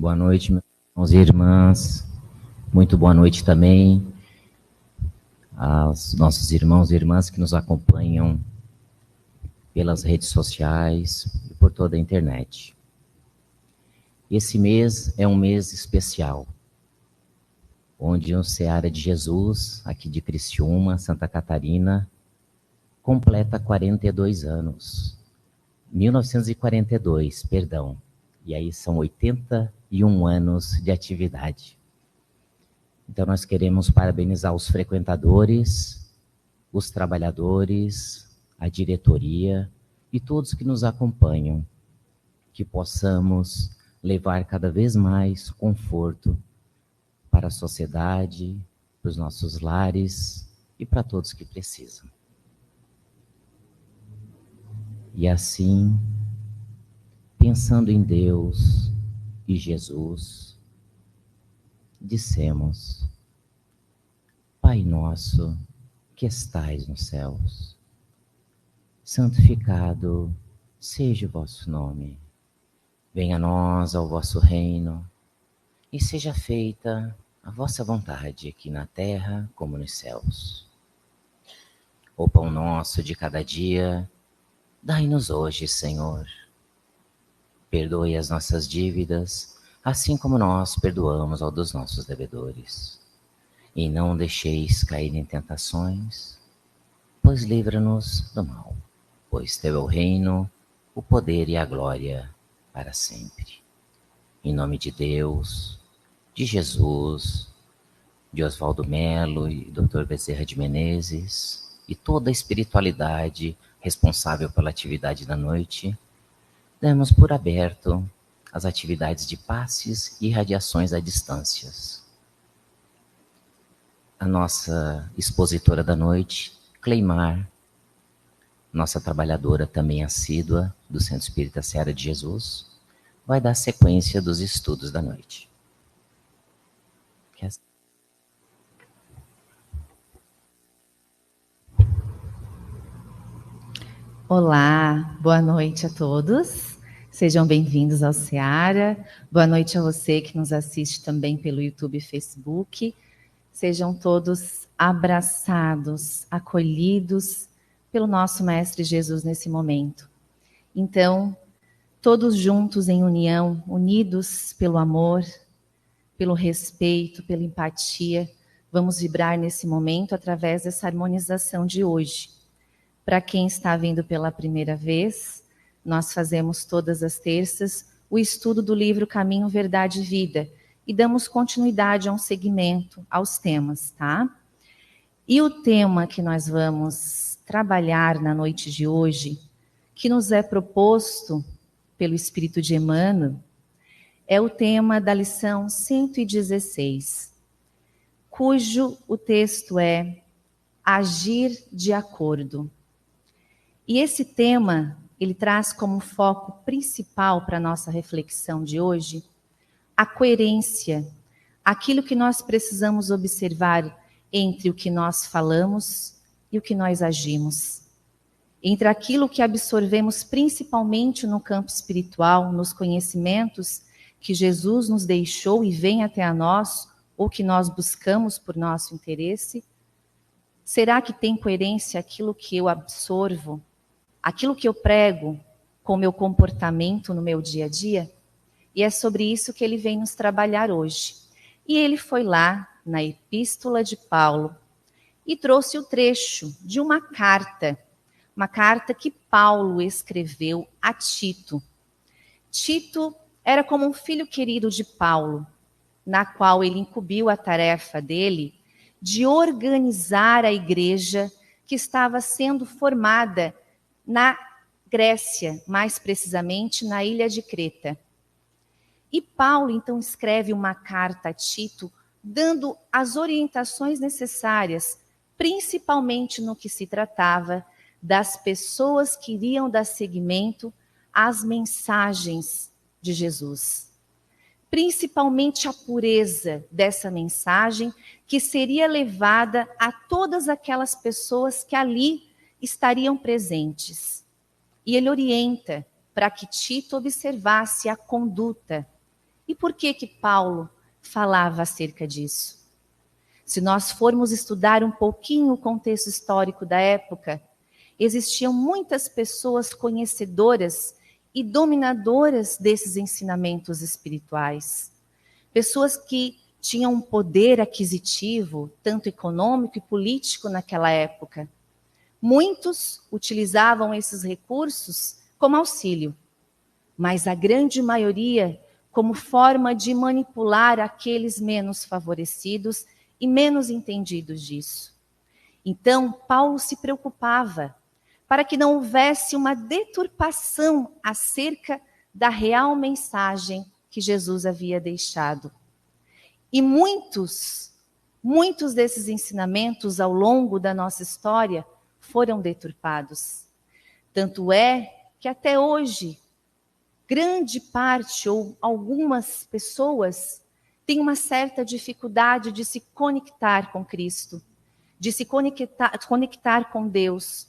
Boa noite, meus irmãos e irmãs. Muito boa noite também aos nossos irmãos e irmãs que nos acompanham pelas redes sociais e por toda a internet. Esse mês é um mês especial, onde o Seara de Jesus, aqui de Criciúma, Santa Catarina, completa 42 anos. 1942, perdão. E aí são 81 anos de atividade. Então nós queremos parabenizar os frequentadores, os trabalhadores, a diretoria e todos que nos acompanham, que possamos levar cada vez mais conforto para a sociedade, para os nossos lares e para todos que precisam. E assim, pensando em Deus e Jesus, dissemos: Pai nosso, que estais nos céus, santificado seja o vosso nome. Venha a nós o vosso reino, e seja feita a vossa vontade, aqui na terra como nos céus. O pão nosso de cada dia, dai-nos hoje, Senhor. Perdoe as nossas dívidas, assim como nós perdoamos aos dos nossos devedores. E não deixeis cair em tentações, pois livra-nos do mal. Pois teu é o reino, o poder e a glória para sempre. Em nome de Deus, de Jesus, de Oswaldo Melo e Dr. Bezerra de Menezes, e toda a espiritualidade responsável pela atividade da noite, damos por aberto as atividades de passes e irradiações a distâncias. A nossa expositora da noite, Cleimar, nossa trabalhadora também assídua do Centro Espírita Seara de Jesus, vai dar sequência dos estudos da noite. Olá, boa noite a todos. Sejam bem-vindos ao Seara. Boa noite a você que nos assiste também pelo YouTube e Facebook. Sejam todos abraçados, acolhidos pelo nosso Mestre Jesus nesse momento. Então, todos juntos em união, unidos pelo amor, pelo respeito, pela empatia, vamos vibrar nesse momento através dessa harmonização de hoje. Para quem está vindo pela primeira vez, nós fazemos todas as terças o estudo do livro Caminho, Verdade e Vida e damos continuidade a um segmento, aos temas, tá? E o tema que nós vamos trabalhar na noite de hoje, que nos é proposto pelo Espírito de Emmanuel, é o tema da lição 116, cujo o texto é Agir de Acordo. E esse tema, ele traz como foco principal para a nossa reflexão de hoje a coerência, aquilo que nós precisamos observar entre o que nós falamos e o que nós agimos. Entre aquilo que absorvemos principalmente no campo espiritual, nos conhecimentos que Jesus nos deixou e vem até a nós, ou que nós buscamos por nosso interesse. Será que tem coerência aquilo que eu absorvo, aquilo que eu prego com o meu comportamento no meu dia a dia? E é sobre isso que ele vem nos trabalhar hoje. E ele foi lá na Epístola de Paulo e trouxe o trecho de uma carta que Paulo escreveu a Tito. Tito era como um filho querido de Paulo, na qual ele incumbiu a tarefa dele de organizar a igreja que estava sendo formada na Grécia, mais precisamente na ilha de Creta. E Paulo, então, escreve uma carta a Tito, dando as orientações necessárias, principalmente no que se tratava das pessoas que iriam dar seguimento às mensagens de Jesus. Principalmente a pureza dessa mensagem, que seria levada a todas aquelas pessoas que ali estariam presentes. E ele orienta para que Tito observasse a conduta E por que Paulo falava acerca disso? Se nós formos estudar um pouquinho o contexto histórico da época, existiam muitas pessoas conhecedoras e dominadoras desses ensinamentos espirituais. Pessoas que tinham um poder aquisitivo, tanto econômico e político naquela época. Muitos utilizavam esses recursos como auxílio, mas a grande maioria como forma de manipular aqueles menos favorecidos e menos entendidos disso. Então, Paulo se preocupava para que não houvesse uma deturpação acerca da real mensagem que Jesus havia deixado. E muitos desses ensinamentos ao longo da nossa história foram deturpados. Tanto é que até hoje, grande parte ou algumas pessoas têm uma certa dificuldade de se conectar com Cristo, de se conectar com Deus,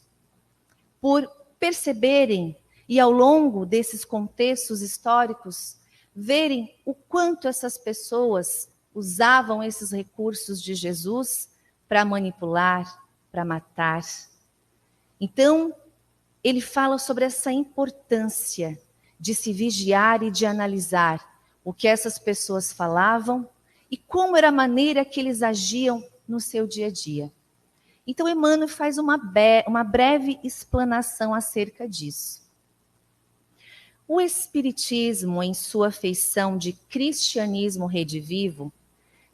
por perceberem e ao longo desses contextos históricos, verem o quanto essas pessoas usavam esses recursos de Jesus para manipular, para matar. Então, ele fala sobre essa importância de se vigiar e de analisar o que essas pessoas falavam e como era a maneira que eles agiam no seu dia a dia. Então, Emmanuel faz uma breve explanação acerca disso. O Espiritismo, em sua feição de cristianismo redivivo,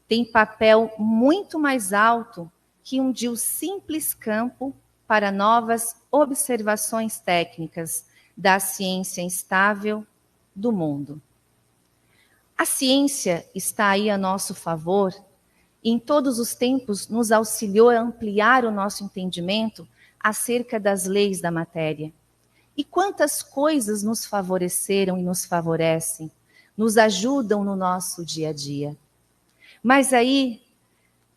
tem papel muito mais alto que um de um simples campo para novas observações técnicas da ciência instável do mundo. A ciência está aí a nosso favor e em todos os tempos nos auxiliou a ampliar o nosso entendimento acerca das leis da matéria. E quantas coisas nos favoreceram e nos favorecem, nos ajudam no nosso dia a dia. Mas aí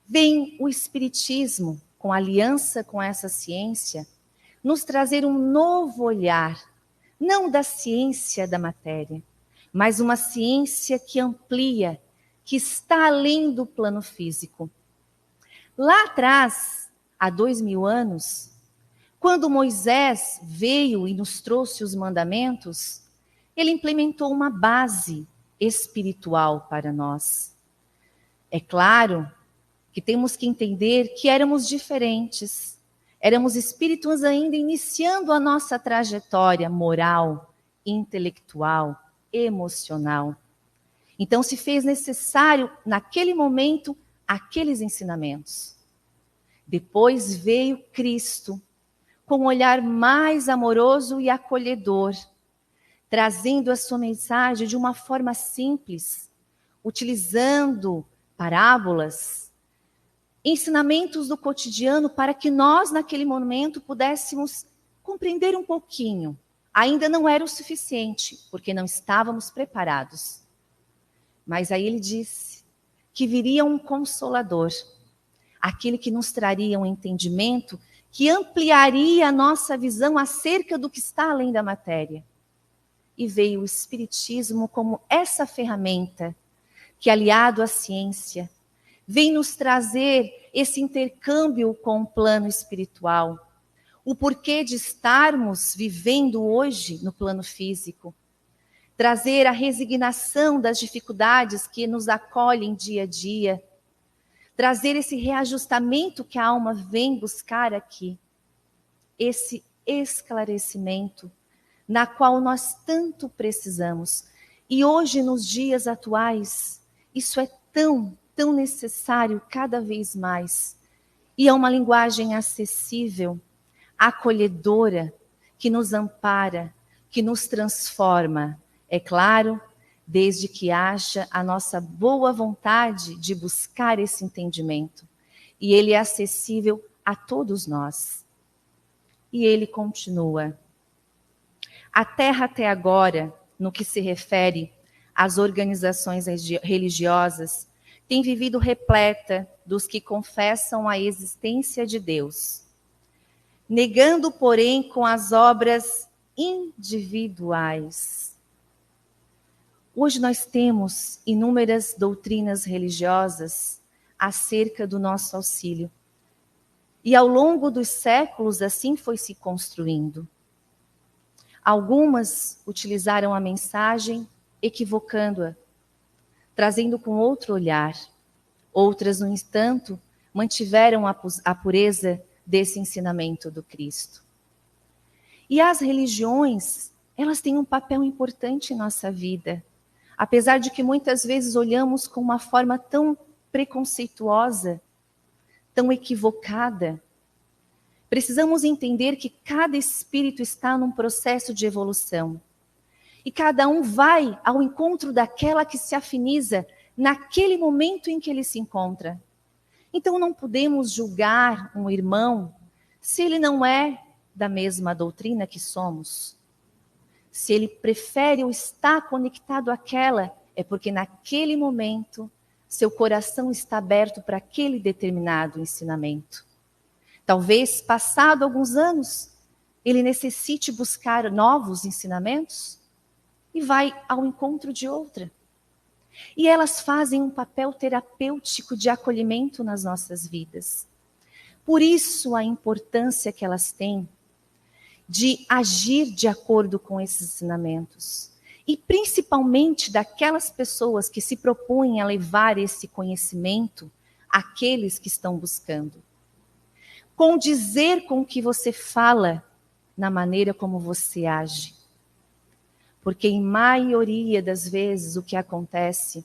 vem o Espiritismo, com aliança com essa ciência, nos trazer um novo olhar, não da ciência da matéria, mas uma ciência que amplia, que está além do plano físico. Lá atrás, há 2000 anos, quando Moisés veio e nos trouxe os mandamentos, ele implementou uma base espiritual para nós. É claro que temos que entender que éramos diferentes, éramos espíritos ainda iniciando a nossa trajetória moral, intelectual, emocional. Então se fez necessário, naquele momento, aqueles ensinamentos. Depois veio Cristo, com um olhar mais amoroso e acolhedor, trazendo a sua mensagem de uma forma simples, utilizando parábolas, ensinamentos do cotidiano para que nós, naquele momento, pudéssemos compreender um pouquinho. Ainda não era o suficiente, porque não estávamos preparados. Mas aí ele disse que viria um consolador, aquele que nos traria um entendimento que ampliaria a nossa visão acerca do que está além da matéria. E veio o Espiritismo como essa ferramenta que, aliado à ciência, vem nos trazer esse intercâmbio com o plano espiritual, o porquê de estarmos vivendo hoje no plano físico, trazer a resignação das dificuldades que nos acolhem dia a dia, trazer esse reajustamento que a alma vem buscar aqui, esse esclarecimento na qual nós tanto precisamos. E hoje, nos dias atuais, isso é tão necessário cada vez mais. E é uma linguagem acessível, acolhedora, que nos ampara, que nos transforma. É claro, desde que haja a nossa boa vontade de buscar esse entendimento. E ele é acessível a todos nós. E ele continua. A Terra até agora, no que se refere às organizações religiosas, tem vivido repleta dos que confessam a existência de Deus, negando, porém, com as obras individuais Hoje nós temos inúmeras doutrinas religiosas acerca do nosso auxílio. E ao longo dos séculos assim foi se construindo. Algumas utilizaram a mensagem equivocando-a, trazendo com outro olhar. Outras, no entanto, mantiveram a pureza desse ensinamento do Cristo. E as religiões, elas têm um papel importante em nossa vida. Apesar de que muitas vezes olhamos com uma forma tão preconceituosa, tão equivocada, precisamos entender que cada espírito está num processo de evolução. E cada um vai ao encontro daquela que se afiniza naquele momento em que ele se encontra. Então não podemos julgar um irmão se ele não é da mesma doutrina que somos. Se ele prefere ou está conectado àquela, é porque naquele momento seu coração está aberto para aquele determinado ensinamento. Talvez, passado alguns anos, ele necessite buscar novos ensinamentos e vai ao encontro de outra. E elas fazem um papel terapêutico de acolhimento nas nossas vidas. Por isso a importância que elas têm de agir de acordo com esses ensinamentos. E principalmente daquelas pessoas que se propõem a levar esse conhecimento àqueles que estão buscando. Condizer com o que você fala na maneira como você age. Porque em maioria das vezes o que acontece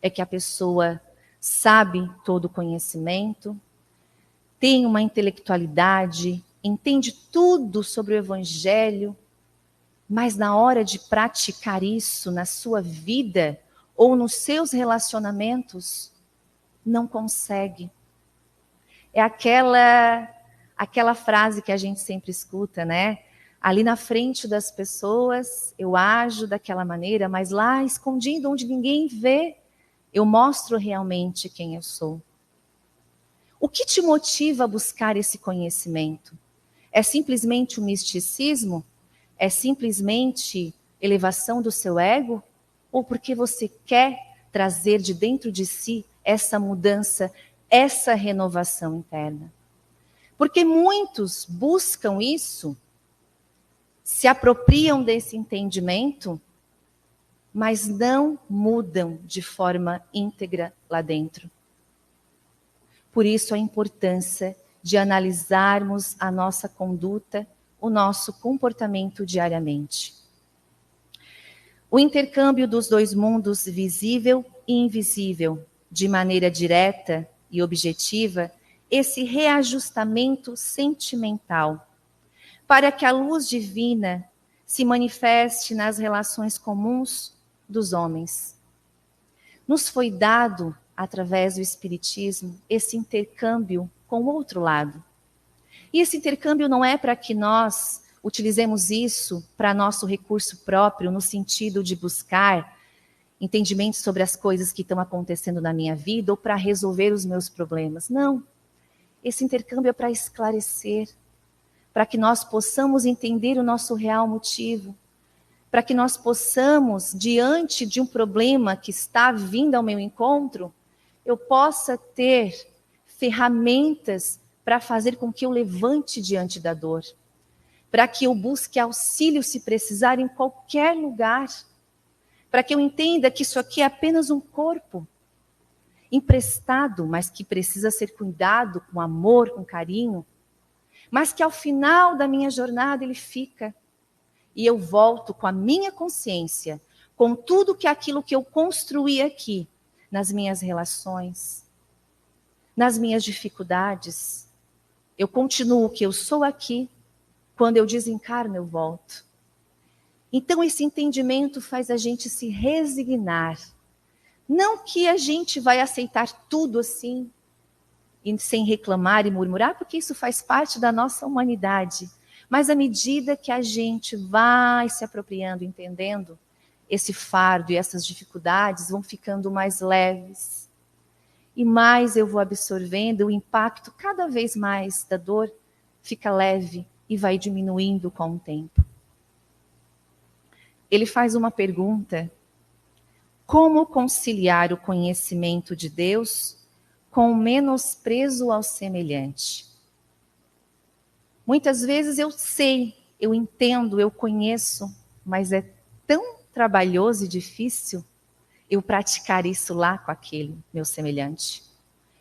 é que a pessoa sabe todo o conhecimento, tem uma intelectualidade, entende tudo sobre o Evangelho, mas na hora de praticar isso na sua vida ou nos seus relacionamentos, não consegue. É aquela frase que a gente sempre escuta, né? Ali na frente das pessoas, eu ajo daquela maneira, mas lá escondido, onde ninguém vê, eu mostro realmente quem eu sou. O que te motiva a buscar esse conhecimento? É simplesmente o misticismo? É simplesmente elevação do seu ego? Ou porque você quer trazer de dentro de si essa mudança, essa renovação interna? Porque muitos buscam isso, se apropriam desse entendimento, mas não mudam de forma íntegra lá dentro. Por isso a importância de analisarmos a nossa conduta, o nosso comportamento diariamente. O intercâmbio dos dois mundos, visível e invisível, de maneira direta e objetiva, esse reajustamento sentimental, para que a luz divina se manifeste nas relações comuns dos homens. Nos foi dado, através do Espiritismo, esse intercâmbio com o outro lado. E esse intercâmbio não é para que nós utilizemos isso para nosso recurso próprio, no sentido de buscar entendimento sobre as coisas que estão acontecendo na minha vida ou para resolver os meus problemas. Não. Esse intercâmbio é para esclarecer, para que nós possamos entender o nosso real motivo, para que nós possamos, diante de um problema que está vindo ao meu encontro, eu possa ter ferramentas para fazer com que eu levante diante da dor, para que eu busque auxílio se precisar em qualquer lugar, para que eu entenda que isso aqui é apenas um corpo emprestado, mas que precisa ser cuidado com amor, com carinho, mas que ao final da minha jornada ele fica. E eu volto com a minha consciência, com tudo que aquilo que eu construí aqui, nas minhas relações, nas minhas dificuldades. Eu continuo o que eu sou aqui, quando eu desencarno eu volto. Então esse entendimento faz a gente se resignar. Não que a gente vai aceitar tudo assim, e sem reclamar e murmurar, porque isso faz parte da nossa humanidade. Mas à medida que a gente vai se apropriando, entendendo, esse fardo e essas dificuldades vão ficando mais leves. E mais eu vou absorvendo, o impacto cada vez mais da dor fica leve e vai diminuindo com o tempo. Ele faz uma pergunta Como conciliar o conhecimento de Deus com o menosprezo ao semelhante? Muitas vezes eu sei, eu entendo, eu conheço, mas é tão trabalhoso e difícil eu praticar isso lá com aquele meu semelhante.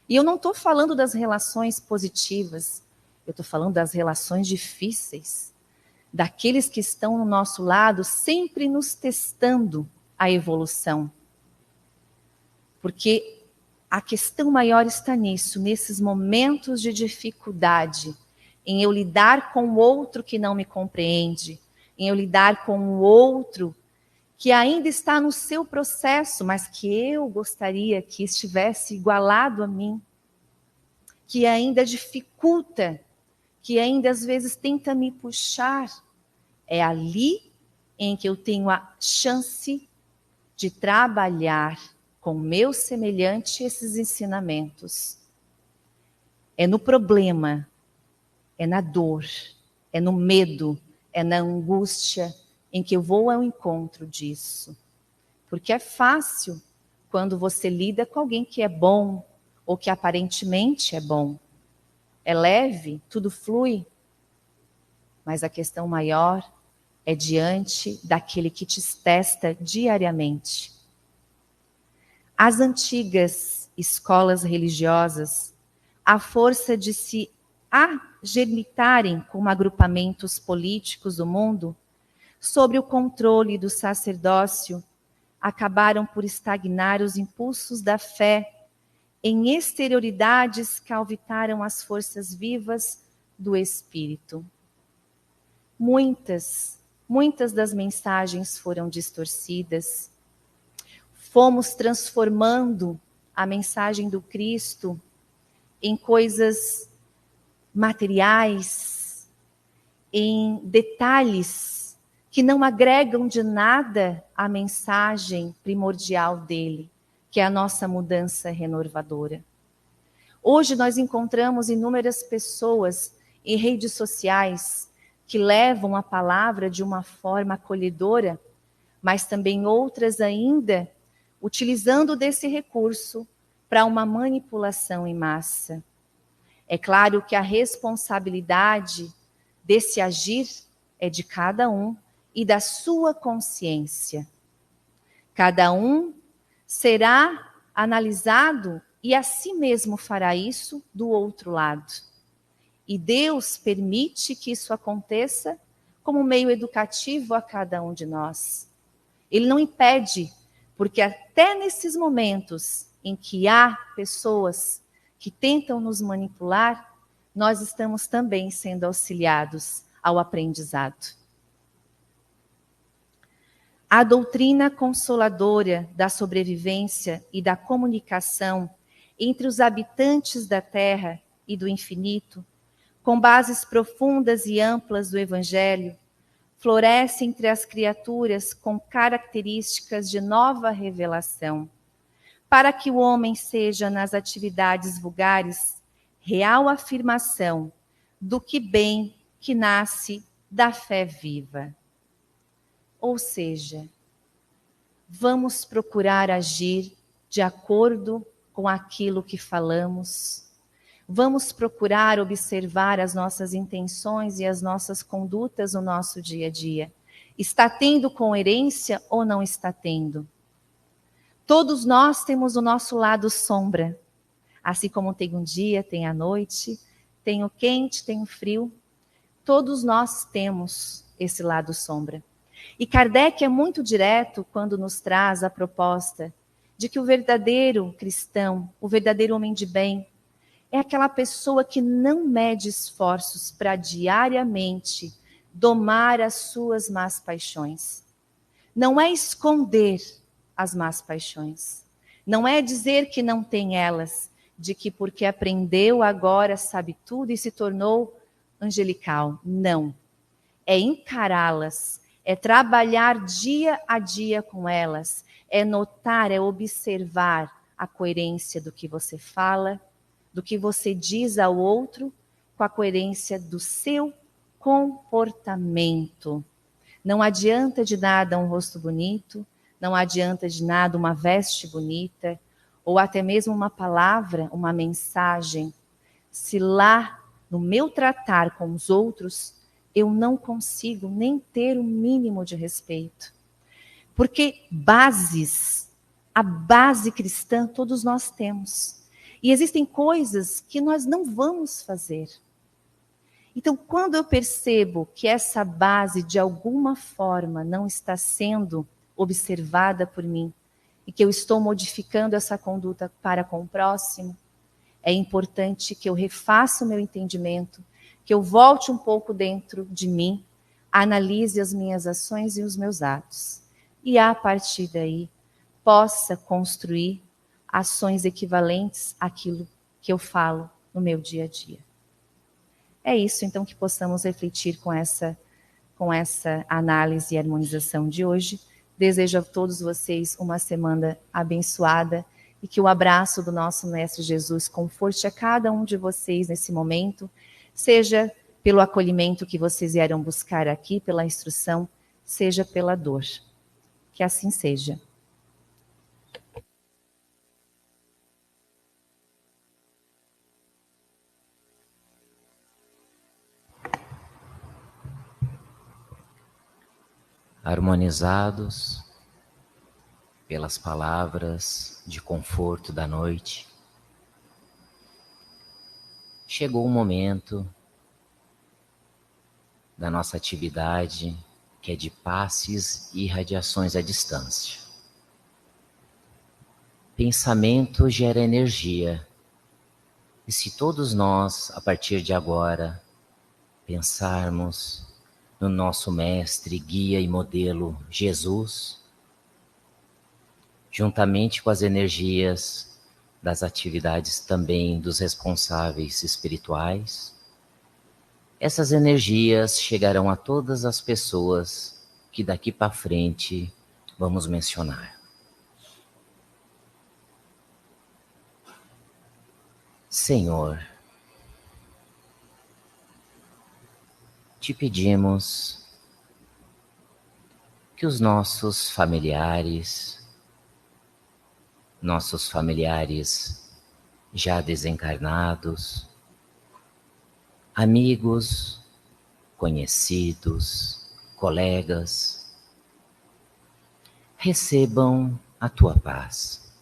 E eu não estou falando das relações positivas, eu estou falando das relações difíceis, daqueles que estão no nosso lado, sempre nos testando a evolução. Porque a questão maior está nisso, nesses momentos de dificuldade, em eu lidar com o outro que não me compreende, em eu lidar com o outro que ainda está no seu processo, mas que eu gostaria que estivesse igualado a mim, que ainda dificulta, que ainda às vezes tenta me puxar. É ali em que eu tenho a chance de trabalhar com o meu semelhante esses ensinamentos. É no problema, é na dor, é no medo, é na angústia em que eu vou ao encontro disso. Porque é fácil quando você lida com alguém que é bom ou que aparentemente é bom. É leve, tudo flui. Mas a questão maior é diante daquele que te testa diariamente. As antigas escolas religiosas, à força de se agermitarem como agrupamentos políticos do mundo, sob o controle do sacerdócio, acabaram por estagnar os impulsos da fé em exterioridades que alvitaram as forças vivas do espírito. Muitas das mensagens foram distorcidas. Fomos transformando a mensagem do Cristo em coisas materiais, em detalhes que não agregam de nada à mensagem primordial dele, que é a nossa mudança renovadora. Hoje nós encontramos inúmeras pessoas em redes sociais que levam a palavra de uma forma acolhedora, mas também outras ainda utilizando desse recurso para uma manipulação em massa. É claro que a responsabilidade desse agir é de cada um e da sua consciência. Cada um será analisado e a si mesmo fará isso do outro lado. E Deus permite que isso aconteça como meio educativo a cada um de nós. Ele não impede, porque até nesses momentos em que há pessoas que tentam nos manipular, nós estamos também sendo auxiliados ao aprendizado. A doutrina consoladora da sobrevivência e da comunicação entre os habitantes da Terra e do infinito, com bases profundas e amplas do Evangelho, floresce entre as criaturas com características de nova revelação, para que o homem seja, nas atividades vulgares, real afirmação do que bem que nasce da fé viva. Ou seja, vamos procurar agir de acordo com aquilo que falamos. Vamos procurar observar as nossas intenções e as nossas condutas no nosso dia a dia. Está tendo coerência ou não está tendo? Todos nós temos o nosso lado sombra. Assim como tem um dia, tem a noite, tem o quente, tem o frio. Todos nós temos esse lado sombra. E Kardec é muito direto quando nos traz a proposta de que o verdadeiro cristão, o verdadeiro homem de bem, é aquela pessoa que não mede esforços para diariamente domar as suas más paixões. Não é esconder as más paixões. Não é dizer que não tem elas, de que porque aprendeu agora sabe tudo e se tornou angelical. Não. É encará-las, é trabalhar dia a dia com elas, é notar, é observar a coerência do que você fala, do que você diz ao outro, com a coerência do seu comportamento. Não adianta de nada um rosto bonito, Não adianta de nada uma veste bonita, ou até mesmo uma palavra, uma mensagem, se lá no meu tratar com os outros, eu não consigo nem ter o mínimo de respeito. Porque bases, a base cristã, todos nós temos. E existem coisas que nós não vamos fazer. Então, quando eu percebo que essa base, de alguma forma, não está sendo observada por mim, e que eu estou modificando essa conduta para com o próximo, é importante que eu refaça o meu entendimento, que eu volte um pouco dentro de mim, analise as minhas ações e os meus atos. E a partir daí, possa construir ações equivalentes àquilo que eu falo no meu dia a dia. É isso, então, que possamos refletir com essa análise e harmonização de hoje. Desejo a todos vocês uma semana abençoada e que o abraço do nosso Mestre Jesus conforte a cada um de vocês nesse momento, seja pelo acolhimento que vocês vieram buscar aqui, pela instrução, seja pela dor. Que assim seja. Harmonizados pelas palavras de conforto da noite, chegou o momento da nossa atividade, que é de passes e radiações à distância. Pensamento gera energia, e se todos nós, a partir de agora, pensarmos no nosso mestre, guia e modelo Jesus, juntamente com as energias das atividades também dos responsáveis espirituais, essas energias chegarão a todas as pessoas que daqui para frente vamos mencionar. Senhor, te pedimos que os nossos familiares já desencarnados, amigos, conhecidos, colegas, recebam a tua paz.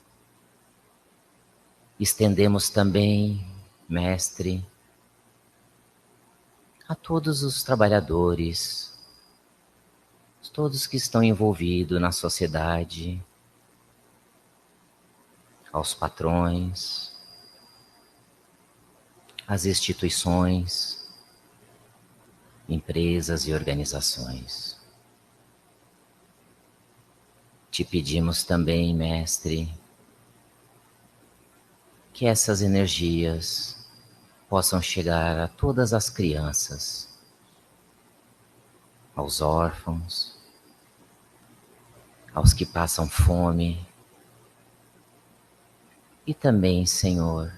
Estendemos também, Mestre, a todos os trabalhadores, todos que estão envolvidos na sociedade, aos patrões, às instituições, empresas e organizações. Te pedimos também, Mestre, que essas energias possam chegar a todas as crianças, aos órfãos, aos que passam fome, e também, Senhor,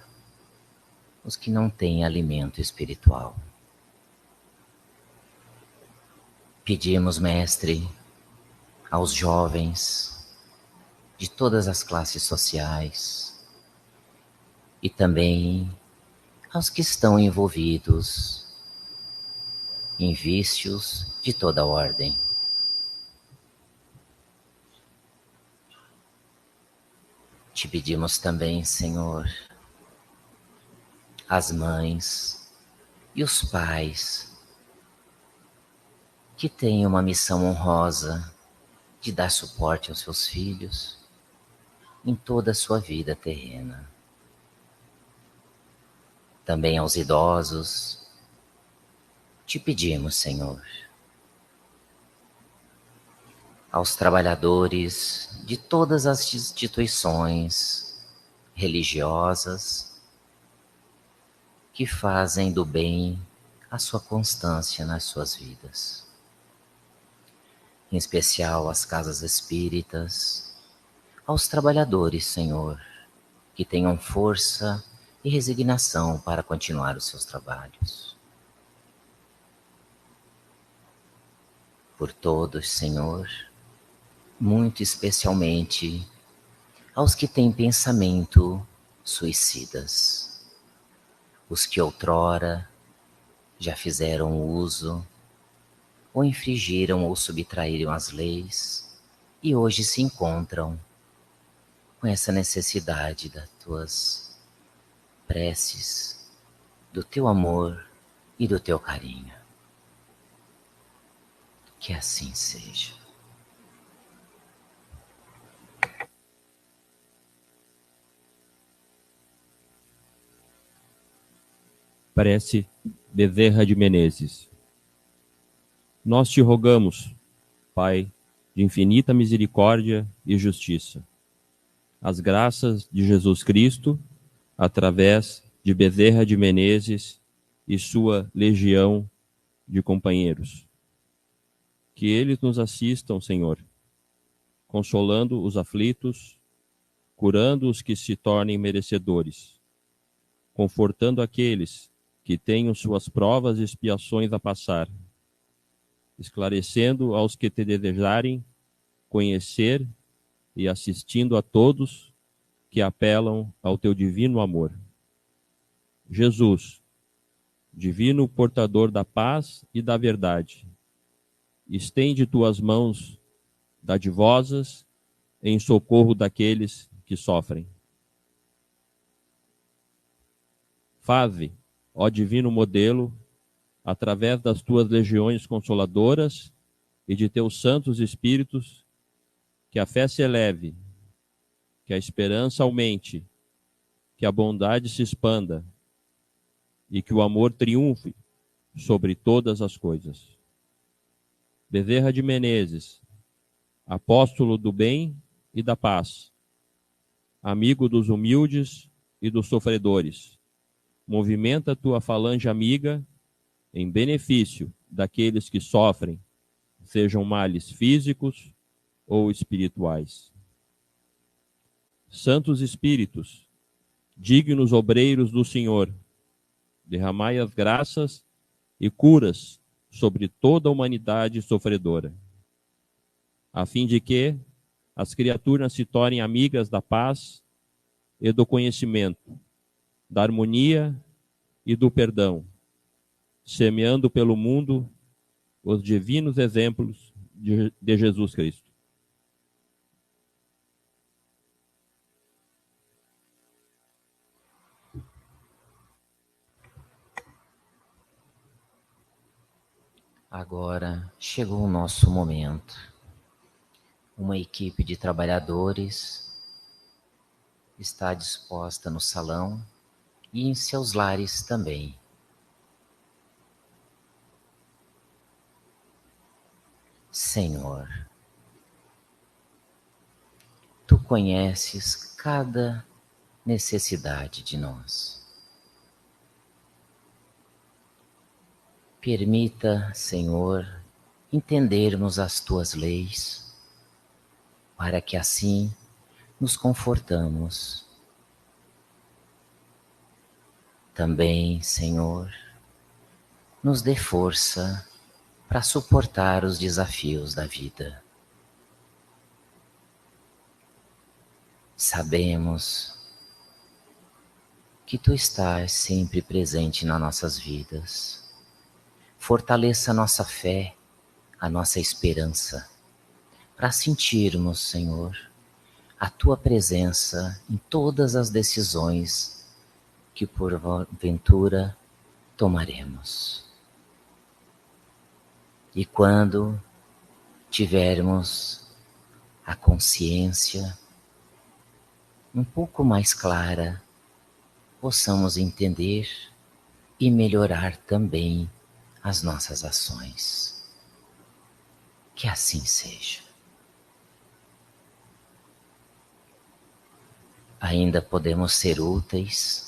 os que não têm alimento espiritual. Pedimos, Mestre, aos jovens de todas as classes sociais e também aos que estão envolvidos em vícios de toda ordem. Te pedimos também, Senhor, as mães e os pais que têm uma missão honrosa de dar suporte aos seus filhos em toda a sua vida terrena. Também aos idosos, te pedimos, Senhor, aos trabalhadores de todas as instituições religiosas que fazem do bem a sua constância nas suas vidas. Em especial às casas espíritas, aos trabalhadores, Senhor, que tenham força e resignação para continuar os seus trabalhos. Por todos, Senhor, muito especialmente aos que têm pensamento suicidas, os que outrora já fizeram uso ou infringiram ou subtraíram as leis e hoje se encontram com essa necessidade das tuas preces, do teu amor e do teu carinho. Que assim seja. Prece Bezerra de Menezes. Nós te rogamos, Pai, de infinita misericórdia e justiça, as graças de Jesus Cristo, através de Bezerra de Menezes e sua legião de companheiros. Que eles nos assistam, Senhor, consolando os aflitos, curando os que se tornem merecedores, confortando aqueles que tenham suas provas e expiações a passar, esclarecendo aos que te desejarem conhecer e assistindo a todos que apelam ao teu divino amor. Jesus, divino portador da paz e da verdade, estende tuas mãos dadivosas em socorro daqueles que sofrem. Faze, ó divino modelo, através das tuas legiões consoladoras e de teus santos espíritos, que a fé se eleve, que a esperança aumente, que a bondade se expanda e que o amor triunfe sobre todas as coisas. Bezerra de Menezes, apóstolo do bem e da paz, amigo dos humildes e dos sofredores, movimenta tua falange amiga em benefício daqueles que sofrem, sejam males físicos ou espirituais. Santos Espíritos, dignos obreiros do Senhor, derramai as graças e curas sobre toda a humanidade sofredora, a fim de que as criaturas se tornem amigas da paz e do conhecimento, da harmonia e do perdão, semeando pelo mundo os divinos exemplos de Jesus Cristo. Agora chegou o nosso momento. Uma equipe de trabalhadores está disposta no salão e em seus lares também. Senhor, Tu conheces cada necessidade de nós. Permita, Senhor, entendermos as Tuas leis, para que assim nos confortamos. Também, Senhor, nos dê força para suportar os desafios da vida. Sabemos que Tu estás sempre presente nas nossas vidas. Fortaleça a nossa fé, a nossa esperança, para sentirmos, Senhor, a Tua presença em todas as decisões que porventura tomaremos. E quando tivermos a consciência um pouco mais clara, possamos entender e melhorar também as nossas ações. Que assim seja. Ainda podemos ser úteis,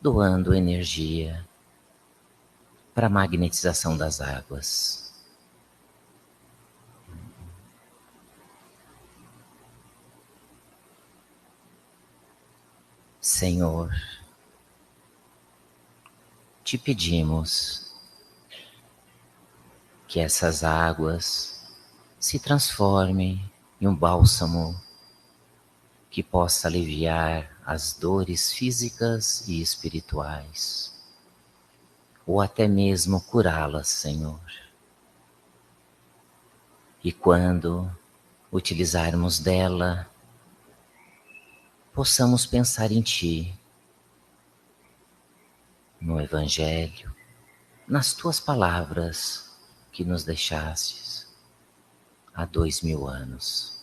doando energia para a magnetização das águas. Senhor, te pedimos que essas águas se transformem e um bálsamo que possa aliviar as dores físicas e espirituais, ou até mesmo curá-las, Senhor. E quando utilizarmos dela, possamos pensar em Ti, no Evangelho, nas Tuas palavras que nos deixastes há 2000 anos.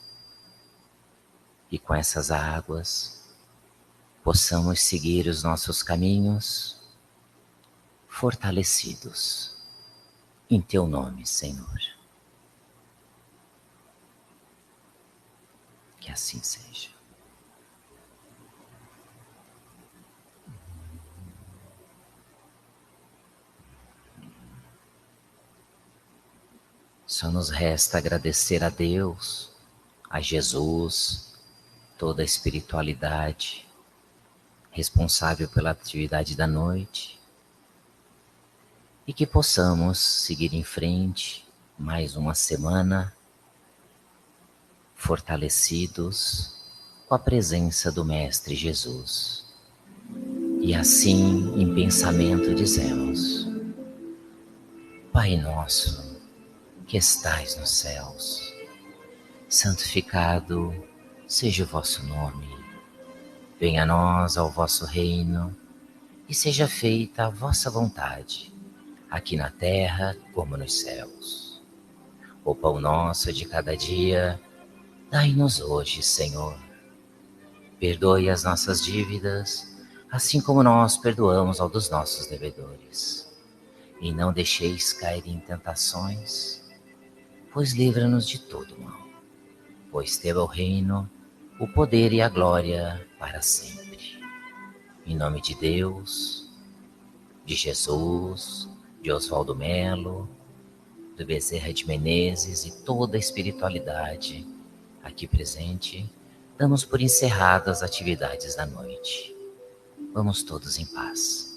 E com essas águas, possamos seguir os nossos caminhos fortalecidos em Teu nome, Senhor. Que assim seja. Só nos resta agradecer a Deus, a Jesus, toda a espiritualidade responsável pela atividade da noite, e que possamos seguir em frente mais uma semana fortalecidos com a presença do Mestre Jesus. E assim, em pensamento, dizemos: Pai nosso, que estais nos céus, santificado seja o vosso nome. Venha a nós ao vosso reino, e seja feita a vossa vontade, aqui na terra como nos céus. O pão nosso de cada dia, dai-nos hoje, Senhor. Perdoe as nossas dívidas, assim como nós perdoamos aos dos nossos devedores. E não deixeis cair em tentações, pois livra-nos de todo mal. Pois teu é o reino, o poder e a glória para sempre. Em nome de Deus, de Jesus, de Oswaldo Melo, do Bezerra de Menezes e toda a espiritualidade aqui presente, damos por encerradas as atividades da noite. Vamos todos em paz.